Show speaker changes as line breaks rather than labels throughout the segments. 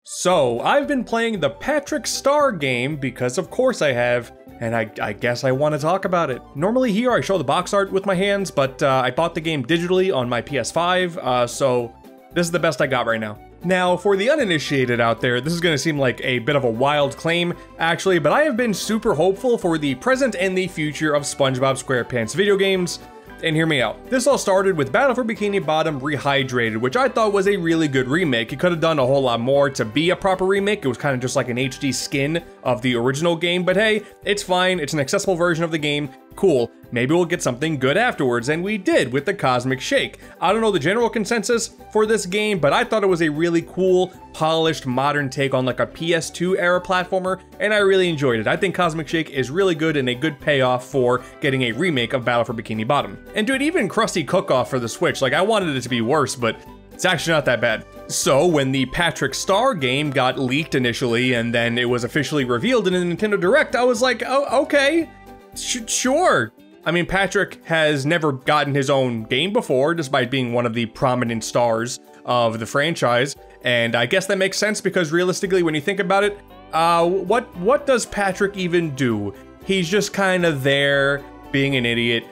So, I've been playing the Patrick Star game because of course I have, and I guess I want to talk about it. Normally here I show the box art with my hands, but I bought the game digitally on my PS5, so this is the best I got right now. Now, for the uninitiated out there, this is going to seem like a bit of a wild claim, actually, but I have been super hopeful for the present and the future of SpongeBob SquarePants video games. And hear me out. This all started with Battle for Bikini Bottom Rehydrated, which I thought was a really good remake. It could have done a whole lot more to be a proper remake. It was kind of just like an HD skin of the original game, but hey, it's fine. It's an accessible version of the game. Cool. Maybe we'll get something good afterwards, and we did with the Cosmic Shake. I don't know the general consensus for this game, but I thought it was a really cool, polished, modern take on like a PS2 era platformer, and I really enjoyed it. I think Cosmic Shake is really good and a good payoff for getting a remake of Battle for Bikini Bottom. And dude, even Krusty Cook-Off for the Switch, like I wanted it to be worse, but it's actually not that bad. So when the Patrick Star game got leaked initially, and then it was officially revealed in a Nintendo Direct, I was like, oh, okay. Sure. I mean, Patrick has never gotten his own game before, despite being one of the prominent stars of the franchise. And I guess that makes sense because realistically, when you think about it, what does Patrick even do? He's just kind of there being an idiot.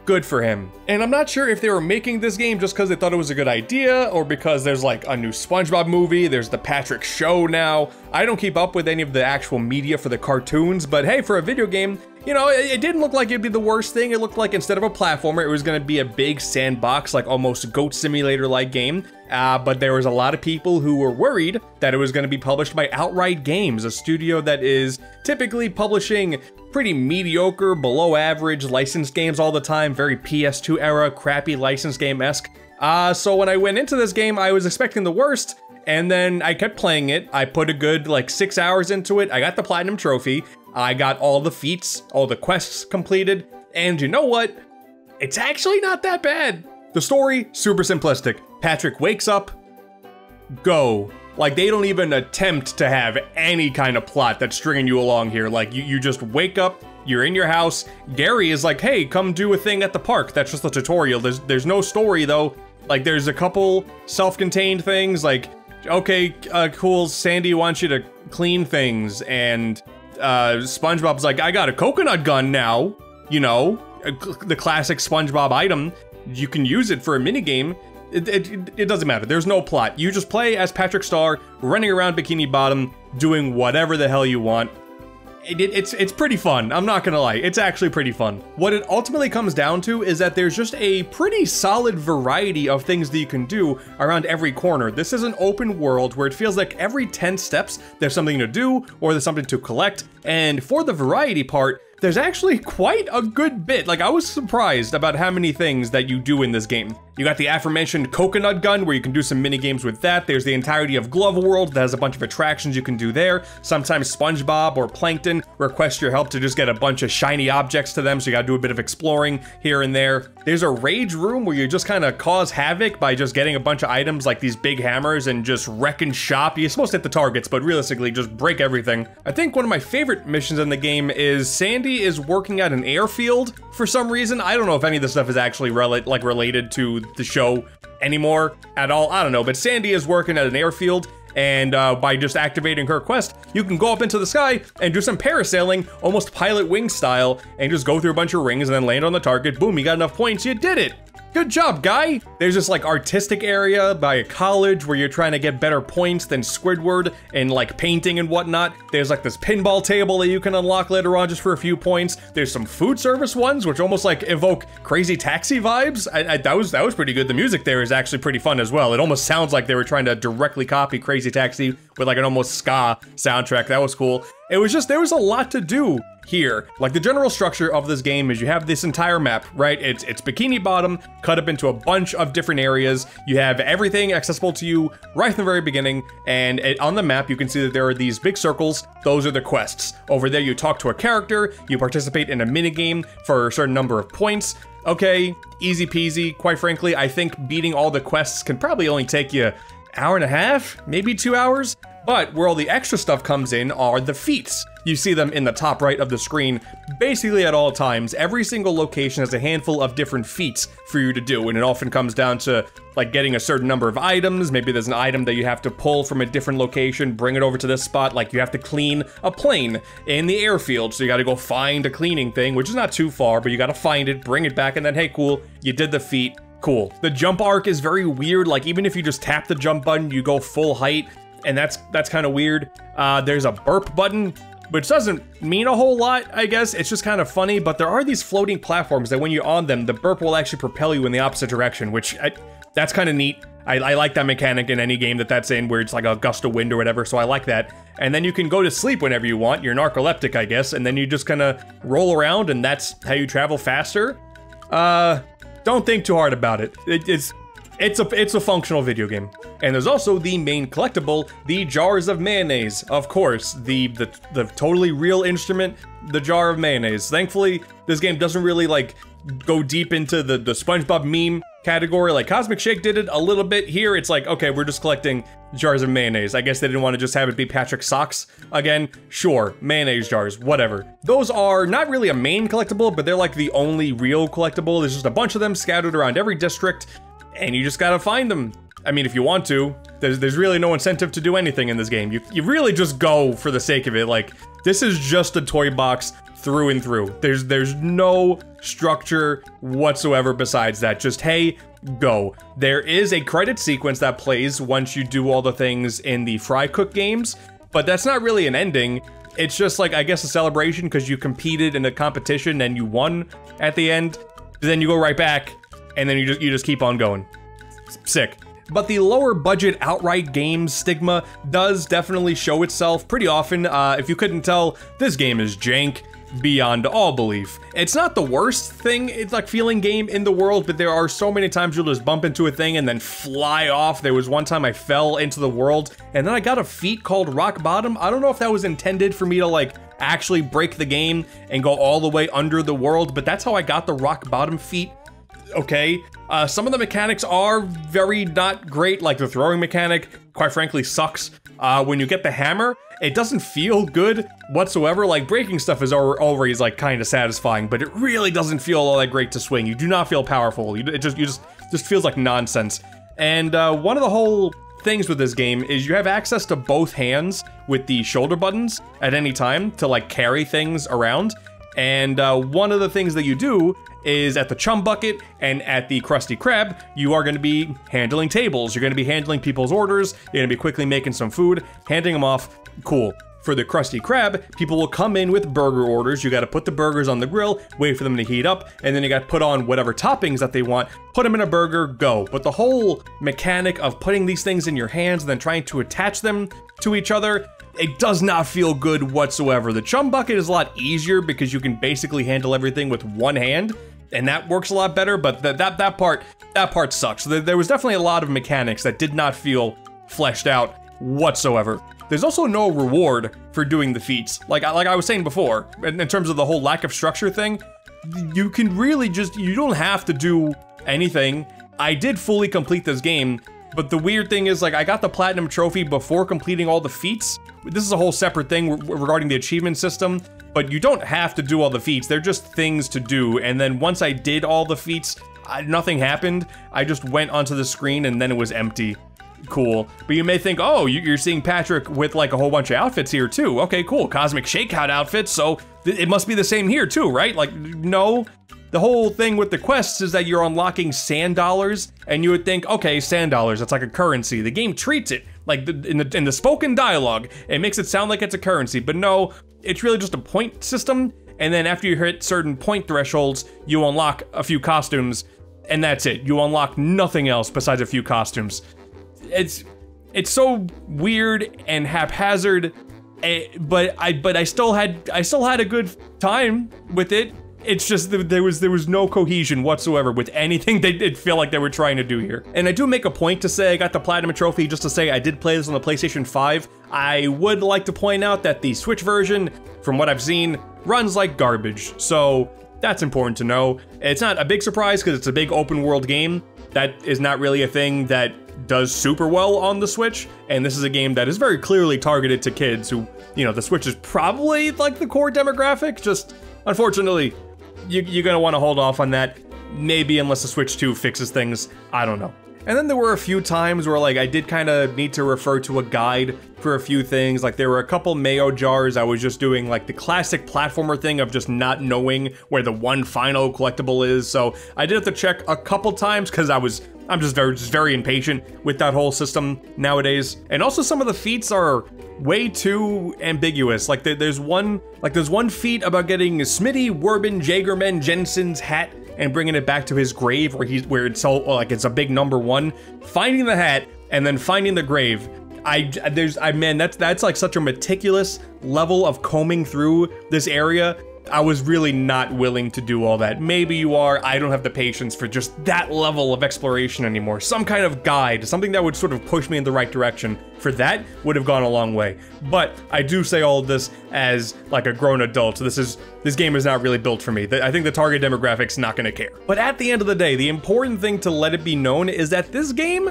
Good for him. And I'm not sure if they were making this game just because they thought it was a good idea or because there's like a new SpongeBob movie, there's the Patrick show now. I don't keep up with any of the actual media for the cartoons, but hey, for a video game, you know, it didn't look like it'd be the worst thing. It looked like instead of a platformer, it was gonna be a big sandbox, like almost Goat Simulator-like game. But there was a lot of people who were worried that it was gonna be published by Outright Games, a studio that is typically publishing pretty mediocre, below average licensed games all the time, very PS2 era, crappy licensed game-esque. So when I went into this game, I was expecting the worst, and then I kept playing it. I put a good like 6 hours into it. I got the Platinum Trophy. I got all the feats, all the quests completed, and you know what? It's actually not that bad. The story, super simplistic. Patrick wakes up, go. Like, they don't even attempt to have any kind of plot that's stringing you along here. Like, you just wake up, you're in your house. Gary is like, hey, come do a thing at the park. That's just a tutorial. There's no story, though. Like, there's a couple self-contained things, like, okay, cool, Sandy wants you to clean things, and SpongeBob's like, I got a coconut gun now, you know, the classic SpongeBob item. You can use it for a minigame. It doesn't matter. There's no plot. You just play as Patrick Star, running around Bikini Bottom, doing whatever the hell you want. It's pretty fun. I'm not gonna lie. It's actually pretty fun. What it ultimately comes down to is that there's just a pretty solid variety of things that you can do around every corner. This is an open world where it feels like every 10 steps there's something to do or there's something to collect. And for the variety part, there's actually quite a good bit. Like, I was surprised about how many things that you do in this game. You got the aforementioned coconut gun where you can do some mini games with that. There's the entirety of Glove World that has a bunch of attractions you can do there. Sometimes SpongeBob or Plankton request your help to just get a bunch of shiny objects to them, so you gotta do a bit of exploring here and there. There's a rage room where you just kind of cause havoc by just getting a bunch of items like these big hammers and just wrecking shop. You're supposed to hit the targets, but realistically just break everything. I think one of my favorite missions in the game is Sandy is working at an airfield for some reason. I don't know if any of this stuff is actually related to the show anymore at all. I don't know, but Sandy is working at an airfield, and by just activating her quest, you can go up into the sky and do some parasailing, almost Pilot Wing style, and just go through a bunch of rings and then land on the target. Boom, you got enough points, you did it! Good job, guy! There's this like artistic area by a college where you're trying to get better points than Squidward and like painting and whatnot. There's like this pinball table that you can unlock later on just for a few points. There's some food service ones which almost like evoke Crazy Taxi vibes. That was pretty good. The music there is actually pretty fun as well. It almost sounds like they were trying to directly copy Crazy Taxi with like an almost ska soundtrack. That was cool. It was just, there was a lot to do here. Like, the general structure of this game is you have this entire map, right? It's Bikini Bottom, cut up into a bunch of different areas. You have everything accessible to you right from the very beginning, and on the map, you can see that there are these big circles. Those are the quests. Over there, you talk to a character, you participate in a minigame for a certain number of points. Okay, easy peasy. Quite frankly, I think beating all the quests can probably only take you an hour and a half, maybe 2 hours. But where all the extra stuff comes in are the feats. You see them in the top right of the screen, basically at all times. Every single location has a handful of different feats for you to do, and it often comes down to like getting a certain number of items. Maybe there's an item that you have to pull from a different location, bring it over to this spot. Like you have to clean a plane in the airfield, so you got to go find a cleaning thing, which is not too far, but you got to find it, bring it back, and then hey, cool, you did the feat. Cool. The jump arc is very weird. Like even if you just tap the jump button, you go full height, and that's kind of weird. There's a burp button, which doesn't mean a whole lot, I guess. It's just kind of funny, but there are these floating platforms that when you're on them, the burp will actually propel you in the opposite direction, which that's kind of neat. I like that mechanic in any game that's in, where it's like a gust of wind or whatever, so I like that. And then you can go to sleep whenever you want. You're narcoleptic, I guess, and then you just kind of roll around, and that's how you travel faster. Don't think too hard about it. It's a functional video game. And there's also the main collectible, the jars of mayonnaise. Of course, the totally real instrument, the jar of mayonnaise. Thankfully, this game doesn't really like go deep into the SpongeBob meme category. Like Cosmic Shake did it a little bit. Here, it's like, okay, we're just collecting jars of mayonnaise. I guess they didn't want to just have it be Patrick's socks again. Sure, mayonnaise jars, whatever. Those are not really a main collectible, but they're like the only real collectible. There's just a bunch of them scattered around every district, and you just gotta find them. I mean, if you want to, there's really no incentive to do anything in this game. You really just go for the sake of it. Like, this is just a toy box through and through. There's no structure whatsoever besides that. Just, hey, go. There is a credit sequence that plays once you do all the things in the Fry Cook games, but that's not really an ending. It's just like, I guess, a celebration because you competed in a competition and you won at the end. Then you go right back, and then you just keep on going. Sick. But the lower budget outright games stigma does definitely show itself pretty often. If you couldn't tell, this game is jank beyond all belief. It's not the worst thing, it's like feeling game in the world, but there are so many times you'll just bump into a thing and then fly off. There was one time I fell into the world and then I got a feat called rock bottom. I don't know if that was intended for me to like actually break the game and go all the way under the world, but that's how I got the rock bottom feat. Okay, some of the mechanics are very not great, like the throwing mechanic, quite frankly, sucks. When you get the hammer, it doesn't feel good whatsoever. Like, breaking stuff is always like kind of satisfying, but it really doesn't feel all that great to swing. You do not feel powerful. It just feels like nonsense. And one of the whole things with this game is you have access to both hands with the shoulder buttons at any time to like carry things around. And one of the things that you do is at the Chum Bucket and at the Krusty Krab, you are going to be handling tables. You're going to be handling people's orders. You're going to be quickly making some food, handing them off. Cool. For the Krusty Krab, people will come in with burger orders. You got to put the burgers on the grill, wait for them to heat up, and then you got to put on whatever toppings that they want, put them in a burger, go. But the whole mechanic of putting these things in your hands and then trying to attach them to each other, it does not feel good whatsoever. The Chum Bucket is a lot easier because you can basically handle everything with one hand, and that works a lot better, but that part sucks. There was definitely a lot of mechanics that did not feel fleshed out whatsoever. There's also no reward for doing the feats. Like I was saying before, in terms of the whole lack of structure thing, you can really you don't have to do anything. I did fully complete this game, but the weird thing is, like, I got the platinum trophy before completing all the feats. This is a whole separate thing regarding the achievement system, but you don't have to do all the feats. They're just things to do. And then once I did all the feats, nothing happened. I just went onto the screen and then it was empty. Cool. But you may think, oh, you're seeing Patrick with like a whole bunch of outfits here too. Okay, cool. Cosmic Shakeout outfits. So it must be the same here too, right? Like, no. The whole thing with the quests is that you're unlocking sand dollars, and you would think, okay, sand dollars, that's like a currency. The game treats it like in the spoken dialogue, it makes it sound like it's a currency, but no, it's really just a point system. And then after you hit certain point thresholds, you unlock a few costumes, and that's it. You unlock nothing else besides a few costumes. It's so weird and haphazard, but I still had a good time with it. It's just there was no cohesion whatsoever with anything they did feel like they were trying to do here. And I do make a point to say I got the platinum trophy just to say I did play this on the PlayStation 5. I would like to point out that the Switch version, from what I've seen, runs like garbage. So that's important to know. It's not a big surprise because it's a big open world game. That is not really a thing that does super well on the Switch. And this is a game that is very clearly targeted to kids who, you know, the Switch is probably like the core demographic. Just unfortunately, you're gonna want to hold off on that, maybe unless the Switch 2 fixes things. I don't know. And then there were a few times where like I did kind of need to refer to a guide for a few things. Like there were a couple mayo jars. I was just doing like the classic platformer thing of just not knowing where the one final collectible is. So I did have to check a couple times because I'm just very impatient with that whole system nowadays. And also some of the feats are way too ambiguous. Like there's one feat about getting Smitty, Werbin, Jagerman, Jensen's hat and bringing it back to his grave where it's so like it's a big number 1, finding the hat and then finding the grave. Man, that's like such a meticulous level of combing through this area. I was really not willing to do all that. Maybe you are. I don't have the patience for just that level of exploration anymore. Some kind of guide, something that would sort of push me in the right direction. For that would have gone a long way. But I do say all of this as like a grown adult. So this game is not really built for me. I think the target demographic's not gonna care. But at the end of the day, the important thing to let it be known is that this game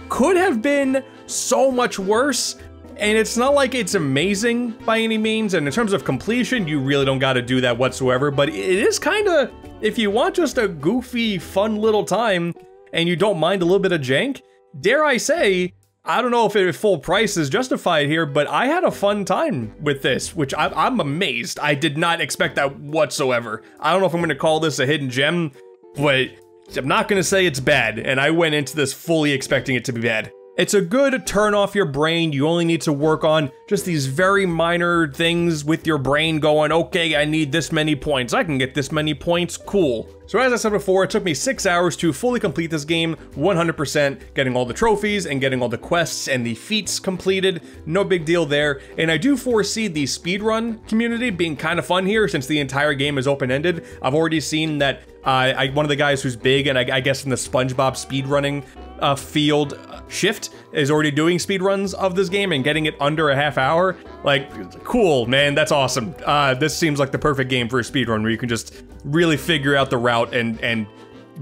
could have been so much worse. And it's not like it's amazing by any means, and in terms of completion, you really don't gotta do that whatsoever, but it is kinda, if you want just a goofy, fun little time, and you don't mind a little bit of jank, dare I say, I don't know if full price is justified here, but I had a fun time with this, which I'm amazed. I did not expect that whatsoever. I don't know if I'm gonna call this a hidden gem, but I'm not gonna say it's bad, and I went into this fully expecting it to be bad. It's a good turn off your brain. You only need to work on just these very minor things with your brain going, okay, I need this many points. I can get this many points, cool. So as I said before, it took me 6 hours to fully complete this game, 100%, getting all the trophies and getting all the quests and the feats completed. No big deal there. And I do foresee the speedrun community being kind of fun here since the entire game is open-ended. I've already seen that one of the guys who's big, and I guess in the SpongeBob speedrunning field, Shift, is already doing speedruns of this game and getting it under a half hour. Like, cool, man, that's awesome. This seems like the perfect game for a speedrun where you can just really figure out the route and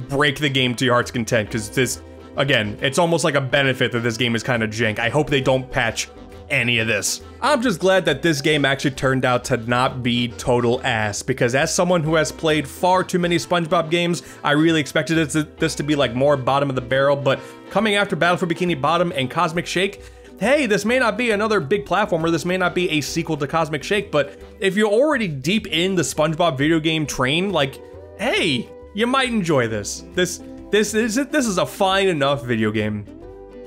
break the game to your heart's content, because this, again, it's almost like a benefit that this game is kind of jank. I hope they don't patch any of this. I'm just glad that this game actually turned out to not be total ass, because as someone who has played far too many SpongeBob games, I really expected this to be like more bottom of the barrel, but coming after Battle for Bikini Bottom and Cosmic Shake, hey, this may not be another big platformer, this may not be a sequel to Cosmic Shake, but if you're already deep in the SpongeBob video game train, like, hey, you might enjoy this. This is a fine enough video game.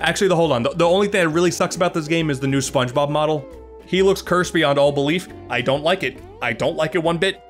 Actually, hold on. The only thing that really sucks about this game is the new SpongeBob model. He looks cursed beyond all belief. I don't like it. I don't like it one bit.